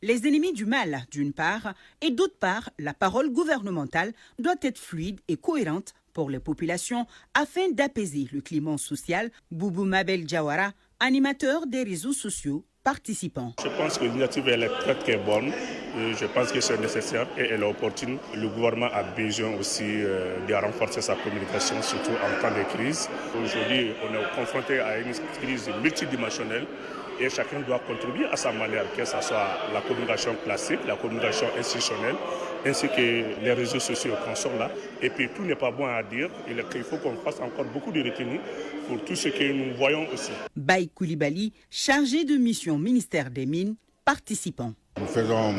les ennemis du mal d'une part et d'autre part, la parole gouvernementale doit être fluide et cohérente pour les populations afin d'apaiser le climat social. Boubou Mabel Diawara, animateur des réseaux sociaux, participant. Je pense que l'initiative elle est très bonne. Je pense que c'est nécessaire et elle est opportune. Le gouvernement a besoin aussi de renforcer sa communication, surtout en temps de crise. Aujourd'hui, on est confronté à une crise multidimensionnelle et chacun doit contribuer à sa manière, que ce soit la communication classique, la communication institutionnelle, ainsi que les réseaux sociaux qu'on sort là. Et puis tout n'est pas bon à dire. Il faut qu'on fasse encore beaucoup de retenue pour tout ce que nous voyons aussi. Baï Koulibaly, chargé de mission ministère des Mines, participant. Nous faisons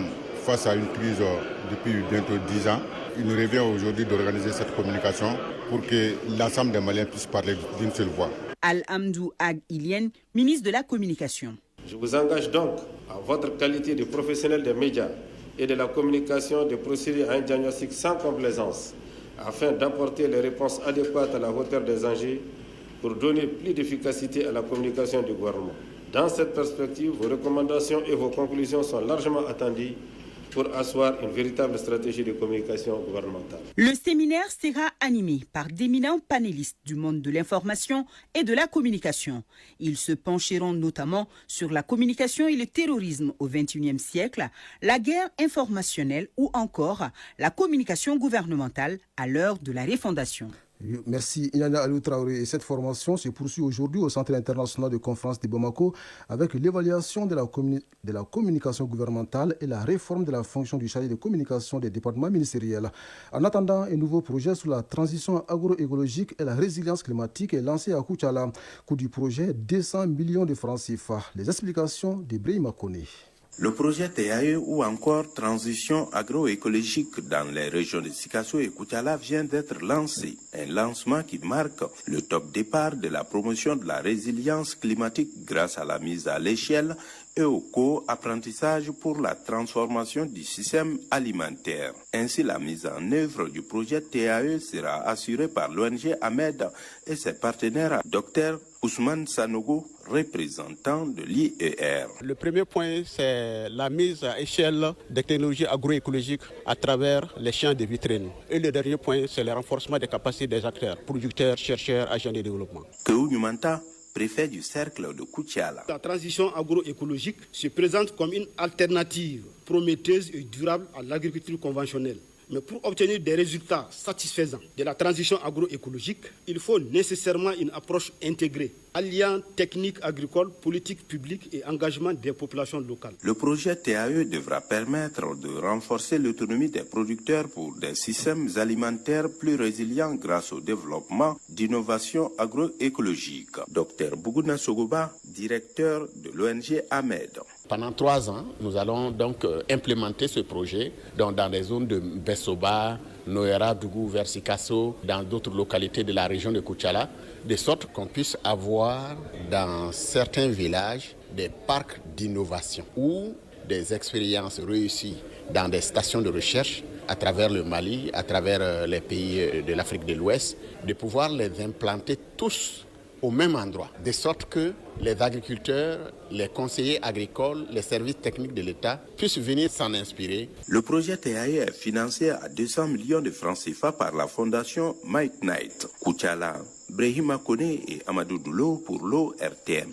face à une crise depuis bientôt 10 ans. Il nous revient aujourd'hui d'organiser cette communication pour que l'ensemble des Maliens puissent parler d'une seule voix. Al-Hamdou Ag Ilien, ministre de la Communication. Je vous engage donc, à votre qualité de professionnel des médias et de la communication, de procéder à un diagnostic sans complaisance afin d'apporter les réponses adéquates à la hauteur des enjeux pour donner plus d'efficacité à la communication du gouvernement. Dans cette perspective, vos recommandations et vos conclusions sont largement attendues pour asseoir une véritable stratégie de communication gouvernementale. Le séminaire sera animé par d'éminents panélistes du monde de l'information et de la communication. Ils se pencheront notamment sur la communication et le terrorisme au XXIe siècle, la guerre informationnelle ou encore la communication gouvernementale à l'heure de la refondation. Merci Inanna Alou Traoré. Et cette formation se poursuit aujourd'hui au Centre international de conférence de Bamako avec l'évaluation de la communication gouvernementale et la réforme de la fonction du chargé de communication des départements ministériels. En attendant, un nouveau projet sur la transition agroécologique et la résilience climatique est lancé à Koutiala. Coût du projet 200 millions de francs CFA. Les explications d'Ibrahima Kone. Le projet TAE ou encore transition agroécologique dans les régions de Sikasso et Koutiala vient d'être lancé. Un lancement qui marque le top départ de la promotion de la résilience climatique grâce à la mise à l'échelle et au co-apprentissage pour la transformation du système alimentaire. Ainsi, la mise en œuvre du projet TAE sera assurée par l'ONG Ahmed et ses partenaires, Dr Ousmane Sanogo, représentant de l'IER. Le premier point, c'est la mise à échelle des technologies agroécologiques à travers les champs de vitrines. Et le dernier point, c'est le renforcement des capacités des acteurs, producteurs, chercheurs, agents de développement. Préfet du cercle de Koutiala. La transition agroécologique se présente comme une alternative prometteuse et durable à l'agriculture conventionnelle. Mais pour obtenir des résultats satisfaisants de la transition agroécologique, il faut nécessairement une approche intégrée, alliant techniques agricoles, politiques publiques et engagement des populations locales. Le projet TAE devra permettre de renforcer l'autonomie des producteurs pour des systèmes alimentaires plus résilients grâce au développement d'innovations agroécologiques. Dr Bougouna Sogoba, directeur de l'ONG Ahmed. Pendant 3 ans, nous allons donc implémenter ce projet dans les zones de Bessoba, Noera, Dougou, vers Sikasso, dans d'autres localités de la région de Koutiala, de sorte qu'on puisse avoir dans certains villages des parcs d'innovation ou des expériences réussies dans des stations de recherche à travers le Mali, à travers les pays de l'Afrique de l'Ouest, de pouvoir les implanter tous au même endroit, de sorte que les agriculteurs, les conseillers agricoles, les services techniques de l'État puissent venir s'en inspirer. Le projet TAE est financé à 200 millions de francs CFA par la fondation Mike Knight. Koutiala, Brahima Kone et Amadou Doulo pour l'ORTM.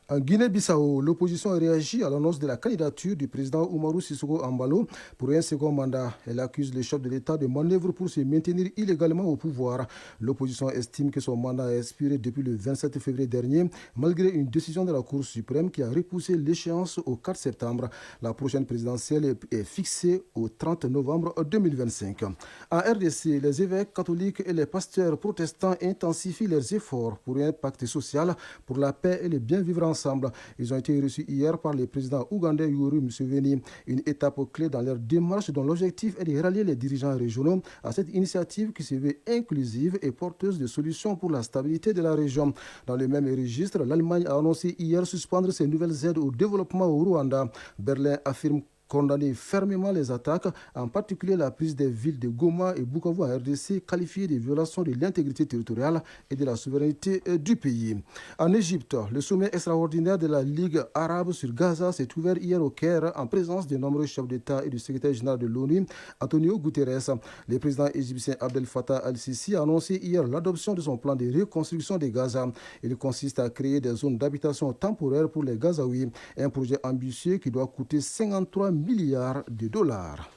En Guinée-Bissau, l'opposition a réagi à l'annonce de la candidature du président Oumarou Sissoko Embalo pour un second mandat. Elle accuse le chef de l'État de manœuvre pour se maintenir illégalement au pouvoir. L'opposition estime que son mandat a expiré depuis le 27 février dernier, malgré une décision de la Cour suprême qui a repoussé l'échéance au 4 septembre. La prochaine présidentielle est fixée au 30 novembre 2025. En RDC, les évêques catholiques et les pasteurs protestants intensifient leurs efforts pour un pacte social, pour la paix et le bien vivre ensemble. Ils ont été reçus hier par le président ougandais Yoweri Museveni, une étape clé dans leur démarche dont l'objectif est de rallier les dirigeants régionaux à cette initiative qui se veut inclusive et porteuse de solutions pour la stabilité de la région. Dans le même registre, l'Allemagne a annoncé hier suspendre ses nouvelles aides au développement au Rwanda. Berlin affirme condamné fermement les attaques, en particulier la prise des villes de Goma et Bukavu en RDC, qualifiées de violations de l'intégrité territoriale et de la souveraineté du pays. En Égypte, le sommet extraordinaire de la Ligue arabe sur Gaza s'est ouvert hier au Caire en présence de nombreux chefs d'État et du secrétaire général de l'ONU, Antonio Guterres. Le président égyptien Abdel Fattah al-Sisi a annoncé hier l'adoption de son plan de reconstruction de Gaza. Il consiste à créer des zones d'habitation temporaires pour les Gazaouis, un projet ambitieux qui doit coûter 53 milliards de dollars.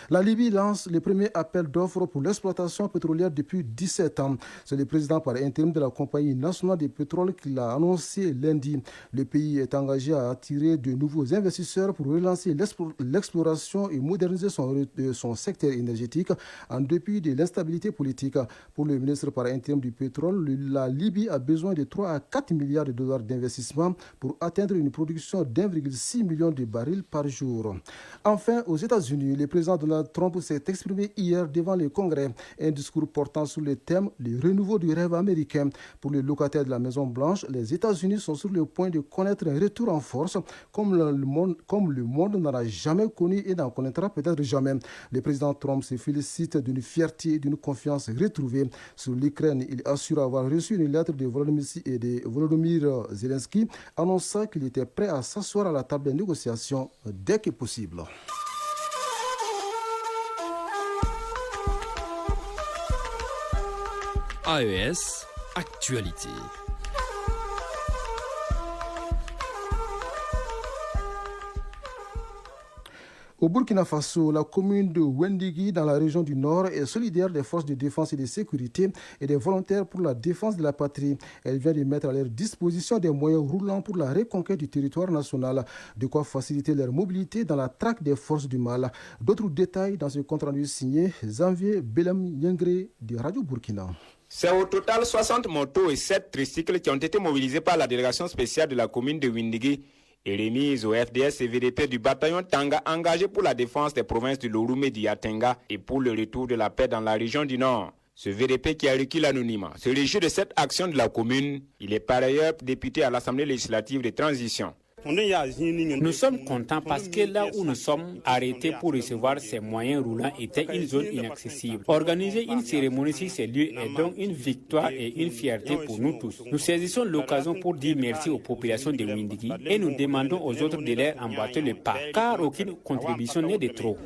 La Libye lance le premier appel d'offres pour l'exploitation pétrolière depuis 17 ans. C'est le président par intérim de la compagnie nationale de pétrole qui l'a annoncé lundi. Le pays est engagé à attirer de nouveaux investisseurs pour relancer l'exploration et moderniser son secteur énergétique en dépit de l'instabilité politique. Pour le ministre par intérim du pétrole, la Libye a besoin de 3 à 4 milliards de dollars d'investissement pour atteindre une production d'1,6 million de barils par jour. Enfin, aux États-Unis, le président Donald Trump s'est exprimé hier devant le Congrès. Un discours portant sur le thème « Le renouveau du rêve américain ». Pour les locataires de la Maison-Blanche, les États-Unis sont sur le point de connaître un retour en force comme le monde n'en a jamais connu et n'en connaîtra peut-être jamais. Le président Trump se félicite d'une fierté et d'une confiance retrouvée. Sur l'Ukraine, il assure avoir reçu une lettre de Volodymyr Zelensky annonçant qu'il était prêt à s'asseoir à la table des négociations dès que possible. AES Actualité. Au Burkina Faso, la commune de Wendigi, dans la région du Nord, est solidaire des forces de défense et de sécurité et des volontaires pour la défense de la patrie. Elle vient de mettre à leur disposition des moyens roulants pour la reconquête du territoire national, de quoi faciliter leur mobilité dans la traque des forces du mal. D'autres détails dans ce compte-rendu signé Zanvier Belem Yengré de Radio Burkina. C'est au total 60 motos et 7 tricycles qui ont été mobilisés par la délégation spéciale de la commune de Windigi et remise au FDS et VDP du bataillon Tanga engagé pour la défense des provinces de l'Oroumé et d'Yatenga et pour le retour de la paix dans la région du Nord. Ce VDP qui a requis l'anonymat se réjouit de cette action de la commune. Il est par ailleurs député à l'Assemblée législative de transition. Nous sommes contents parce que là où nous sommes arrêtés pour recevoir ces moyens roulants était une zone inaccessible. Organiser une cérémonie sur ces lieux est donc une victoire et une fierté pour nous tous. Nous saisissons l'occasion pour dire merci aux populations de Windigi et nous demandons aux autres de leur emboîter le pas, car aucune contribution n'est de trop.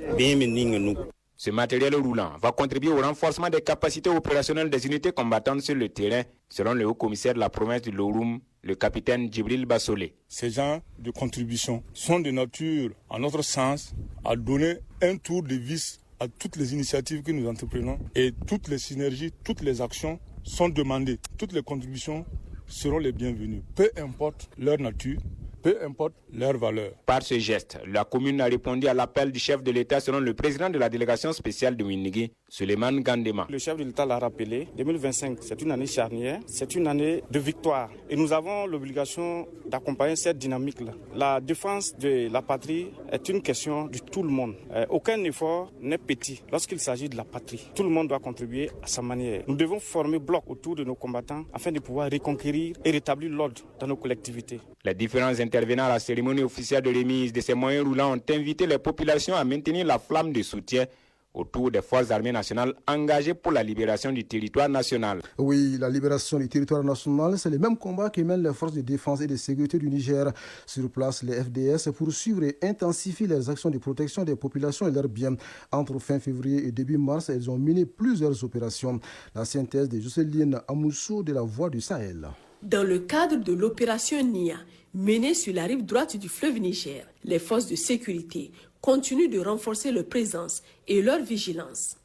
Ce matériel roulant va contribuer au renforcement des capacités opérationnelles des unités combattantes sur le terrain, selon le haut-commissaire de la province de l'Oroum, le capitaine Djibril Bassolé. Ces genres de contributions sont de nature, à notre sens, à donner un tour de vis à toutes les initiatives que nous entreprenons et toutes les synergies, toutes les actions sont demandées. Toutes les contributions seront les bienvenues, peu importe leur nature, peu importe leur valeur. Par ce geste, la commune a répondu à l'appel du chef de l'État selon le président de la délégation spéciale de Windigi, Suleiman Gandema. Le chef de l'État l'a rappelé, 2025, c'est une année charnière, c'est une année de victoire. Et nous avons l'obligation d'accompagner cette dynamique-là. La défense de la patrie est une question de tout le monde. Aucun effort n'est petit lorsqu'il s'agit de la patrie. Tout le monde doit contribuer à sa manière. Nous devons former bloc autour de nos combattants afin de pouvoir reconquérir et rétablir l'ordre dans nos collectivités. Les différents intervenants à la cérémonie officielle de remise de ces moyens roulants ont invité les populations à maintenir la flamme de soutien autour des forces armées nationales engagées pour la libération du territoire national. Oui, la libération du territoire national, c'est le même combat que mènent les forces de défense et de sécurité du Niger. Sur place, les FDS poursuivent et intensifient les actions de protection des populations et leurs biens. Entre fin février et début mars, elles ont mené plusieurs opérations. La synthèse de Jocelyne Amoussou de la Voix du Sahel. Dans le cadre de l'opération NIA, menée sur la rive droite du fleuve Niger, les forces de sécurité continuent de renforcer leur présence et leur vigilance.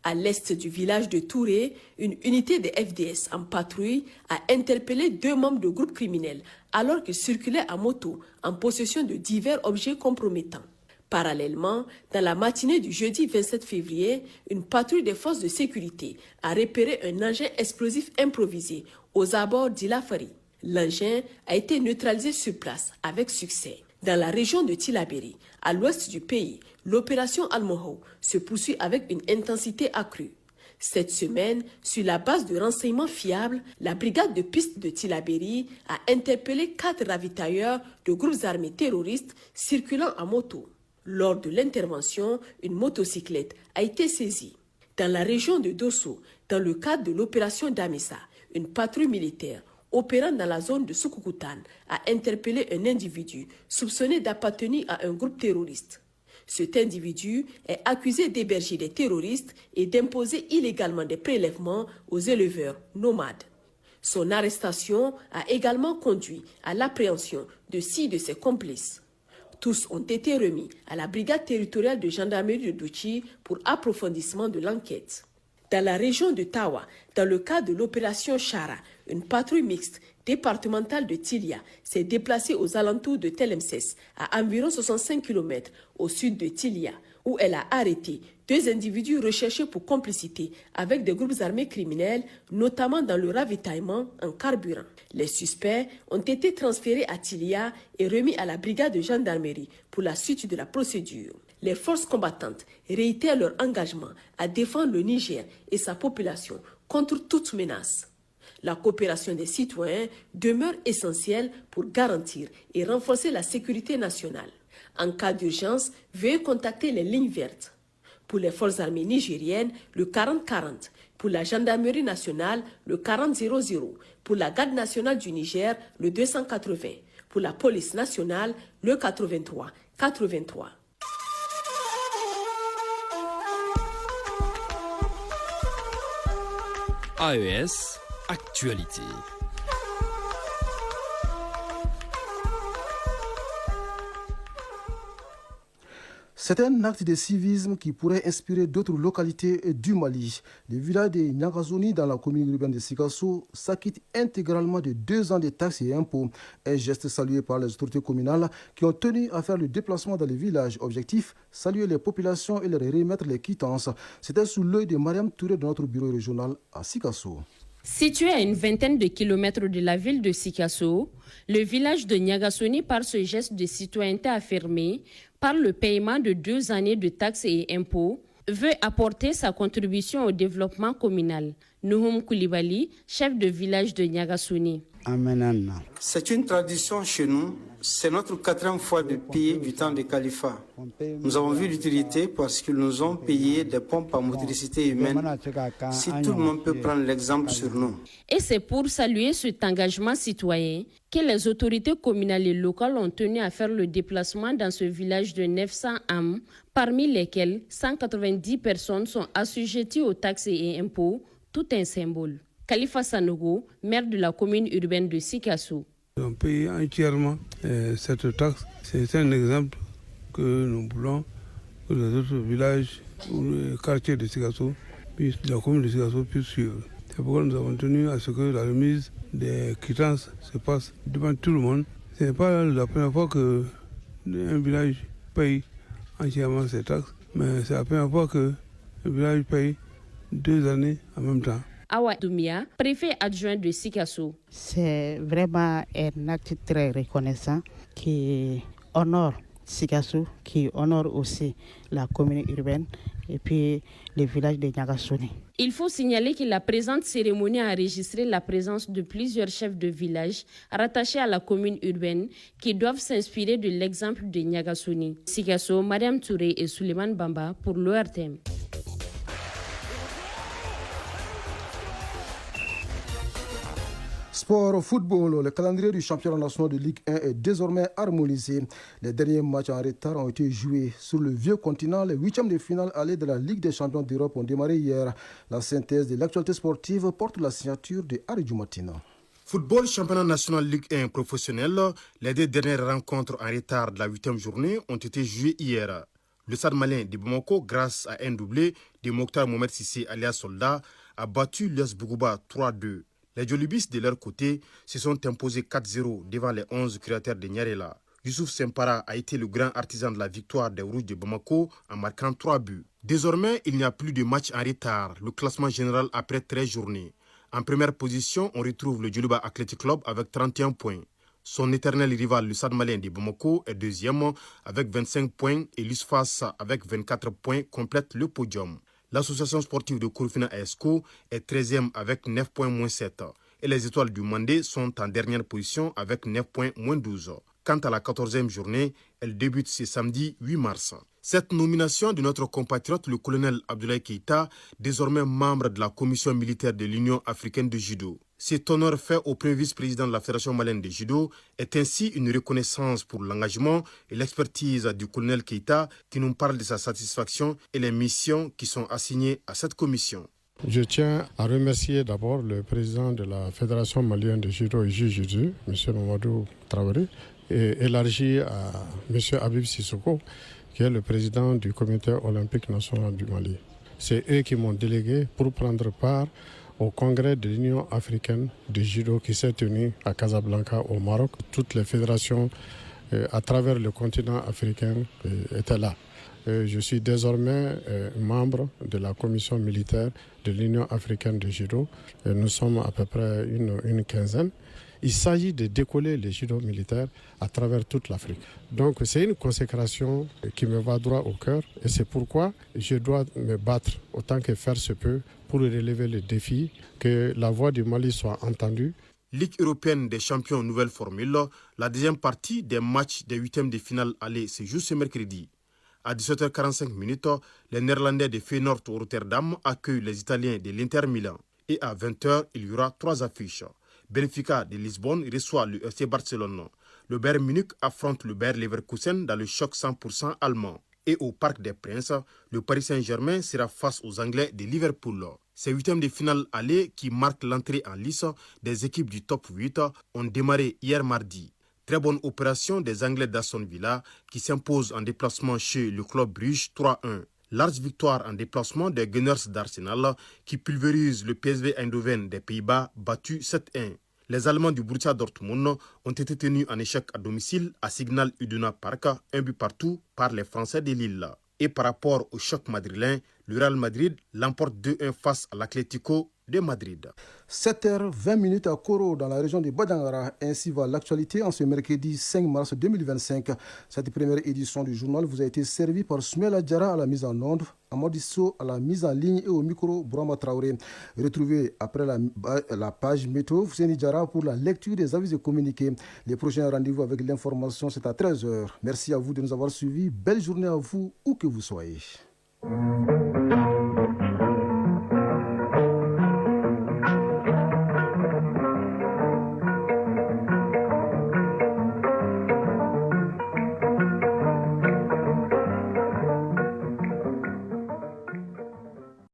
À l'est du village de Touré, une unité de FDS en patrouille a interpellé 2 membres de groupes criminels alors qu'ils circulaient à moto en possession de divers objets compromettants. Parallèlement, dans la matinée du jeudi 27 février, une patrouille des forces de sécurité a repéré un engin explosif improvisé aux abords d'Ilafari. L'engin a été neutralisé sur place avec succès. Dans la région de Tillabéri, à l'ouest du pays, l'opération Al-Moho se poursuit avec une intensité accrue. Cette semaine, sur la base de renseignements fiables, la brigade de piste de Tillabéri a interpellé 4 ravitailleurs de groupes armés terroristes circulant à moto. Lors de l'intervention, une motocyclette a été saisie. Dans la région de Dosso, dans le cadre de l'opération Damissa, une patrouille militaire opérant dans la zone de Sukukutan a interpellé un individu soupçonné d'appartenir à un groupe terroriste. Cet individu est accusé d'héberger des terroristes et d'imposer illégalement des prélèvements aux éleveurs nomades. Son arrestation a également conduit à l'appréhension de 6 de ses complices. Tous ont été remis à la brigade territoriale de gendarmerie de Douchi pour approfondissement de l'enquête. Dans la région de Tawa, dans le cadre de l'opération Chara, une patrouille mixte départementale de Tilia s'est déplacée aux alentours de Telemses, à environ 65 km au sud de Tilia, où elle a arrêté 2 individus recherchés pour complicité avec des groupes armés criminels, notamment dans le ravitaillement en carburant. Les suspects ont été transférés à Tilia et remis à la brigade de gendarmerie pour la suite de la procédure. Les forces combattantes réitèrent leur engagement à défendre le Niger et sa population contre toute menace. La coopération des citoyens demeure essentielle pour garantir et renforcer la sécurité nationale. En cas d'urgence, veuillez contacter les lignes vertes. Pour les forces armées nigériennes, le 40-40. Pour la gendarmerie nationale, le 40-00. Pour la garde nationale du Niger, le 280. Pour la police nationale, le 83-83. AES, actualité. C'est un acte de civisme qui pourrait inspirer d'autres localités du Mali. Le village de Nyagazoni, dans la commune urbaine de Sikasso, s'acquitte intégralement de 2 ans de taxes et impôts. Un geste salué par les autorités communales qui ont tenu à faire le déplacement dans le village. Objectif, saluer les populations et leur remettre les quittances. C'était sous l'œil de Mariam Touré de notre bureau régional à Sikasso. Situé à une vingtaine de kilomètres de la ville de Sikasso, le village de Nyagazoni, par ce geste de citoyenneté affirmé, par le paiement de 2 années de taxes et impôts, veut apporter sa contribution au développement communal. Nouhoum Koulibaly, chef de village de Nyagazoni. C'est une tradition chez nous. C'est notre 4e fois de payer du temps de califat. Nous avons vu l'utilité parce qu'ils nous ont payé des pompes à motricité humaine. Si tout le monde peut prendre l'exemple sur nous. Et c'est pour saluer cet engagement citoyen que les autorités communales et locales ont tenu à faire le déplacement dans ce village de 900 âmes, parmi lesquelles 190 personnes sont assujetties aux taxes et impôts, tout un symbole. Khalifa Sanogo, maire de la commune urbaine de Sikasso. On paye entièrement cette taxe. C'est un exemple que nous voulons que les autres villages ou les quartiers de Sikasso, puis la commune de Sikasso puissent suivre. C'est pourquoi nous avons tenu à ce que la remise des quittances se passe devant tout le monde. Ce n'est pas la première fois qu'un village paye entièrement ses taxes, mais c'est la première fois qu'un village paye 2 années en même temps. Awa Doumia, préfet adjoint de Sikasso. C'est vraiment un acte très reconnaissant qui honore Sikasso, qui honore aussi la commune urbaine et puis le village de Nyagazoni. Il faut signaler que la présente cérémonie a enregistré la présence de plusieurs chefs de village rattachés à la commune urbaine qui doivent s'inspirer de l'exemple de Nyagazoni. Sikasso, Mariam Touré et Suleiman Bamba pour l'ORTM. Sport football, le calendrier du championnat national de Ligue 1 est désormais harmonisé. Les derniers matchs en retard ont été joués sur le vieux continent. Les 8e de finale allées de la Ligue des champions d'Europe ont démarré hier. La synthèse de l'actualité sportive porte la signature de Aridou Matina. Football championnat national Ligue 1 professionnel, les 2 dernières rencontres en retard de la 8e journée ont été jouées hier. Le Stade malien de Bamako, grâce à un doublé de Mokhtar Mohamed Sissé alias Soldat, a battu l'US Bougouba 3-2. Les Jolibis, de leur côté, se sont imposés 4-0 devant les 11 créateurs de Nyarela. Youssouf Sempara a été le grand artisan de la victoire des Rouges de Bamako en marquant 3 buts. Désormais, il n'y a plus de match en retard. Le classement général après 13 journées. En première position, on retrouve le Djoliba Athletic Club avec 31 points. Son éternel rival, le Stade malien de Bamako, est 2e avec 25 points et l'USFAS avec 24 points complète le podium. L'association sportive de Korofina ASCO est 13e avec 9 points moins 7. Et les étoiles du Mandé sont en dernière position avec 9 points moins 12. Quant à la 14e journée, elle débute ce samedi 8 mars. Cette nomination de notre compatriote, le colonel Abdoulaye Keïta, désormais membre de la commission militaire de l'Union africaine de judo. Cet honneur fait au premier vice-président de la Fédération malienne de judo est ainsi une reconnaissance pour l'engagement et l'expertise du colonel Keïta qui nous parle de sa satisfaction et les missions qui sont assignées à cette commission. Je tiens à remercier d'abord le président de la Fédération malienne de judo et jiu-jitsu, M. Mamadou Traoré, et élargi à M. Habib Sissoko, qui est le président du comité olympique national du Mali. C'est eux qui m'ont délégué pour prendre part au congrès de l'Union africaine de judo qui s'est tenu à Casablanca au Maroc. Toutes les fédérations à travers le continent africain étaient là. Je suis désormais membre de la commission militaire de l'Union africaine de judo. Nous sommes à peu près une quinzaine. Il s'agit de décoller les judo militaires à travers toute l'Afrique. Donc c'est une consécration qui me va droit au cœur et c'est pourquoi je dois me battre autant que faire se peut pour relever le défi, que la voix du Mali soit entendue. Ligue européenne des champions nouvelle formule, la deuxième partie des matchs des huitièmes de finale aller se joue ce mercredi. À 17h45, les Néerlandais de Feyenoord Rotterdam accueillent les Italiens de l'Inter Milan. Et à 20h, il y aura 3 affiches. Benfica de Lisbonne reçoit le FC Barcelone. Le Bayern Munich affronte le Bayer Leverkusen dans le choc 100% allemand. Et au Parc des Princes, le Paris Saint-Germain sera face aux Anglais de Liverpool. Ces huitièmes de finale aller qui marquent l'entrée en lice des équipes du top 8 ont démarré hier mardi. Très bonne opération des Anglais d'Aston Villa qui s'imposent en déplacement chez le club Bruges 3-1. Large victoire en déplacement des Gunners d'Arsenal qui pulvérisent le PSV Eindhoven des Pays-Bas battu 7-1. Les Allemands du Borussia Dortmund ont été tenus en échec à domicile à Signal Iduna Park, 1 but partout par les Français de Lille. Et par rapport au choc madrilène, le Real Madrid l'emporte 2-1 face à l'Atlético de Madrid. 7h20 à Koro, dans la région de Badangara. Ainsi va l'actualité en ce mercredi 5 mars 2025. Cette première édition du journal vous a été servie par Sumela Adjara à la mise en onde, Amadisso à la mise en ligne et au micro Bourama Traoré. Retrouvez après la page météo Fousseni Diara pour la lecture des avis et communiqués. Les prochains rendez-vous avec l'information, c'est à 13h. Merci à vous de nous avoir suivis. Belle journée à vous, où que vous soyez.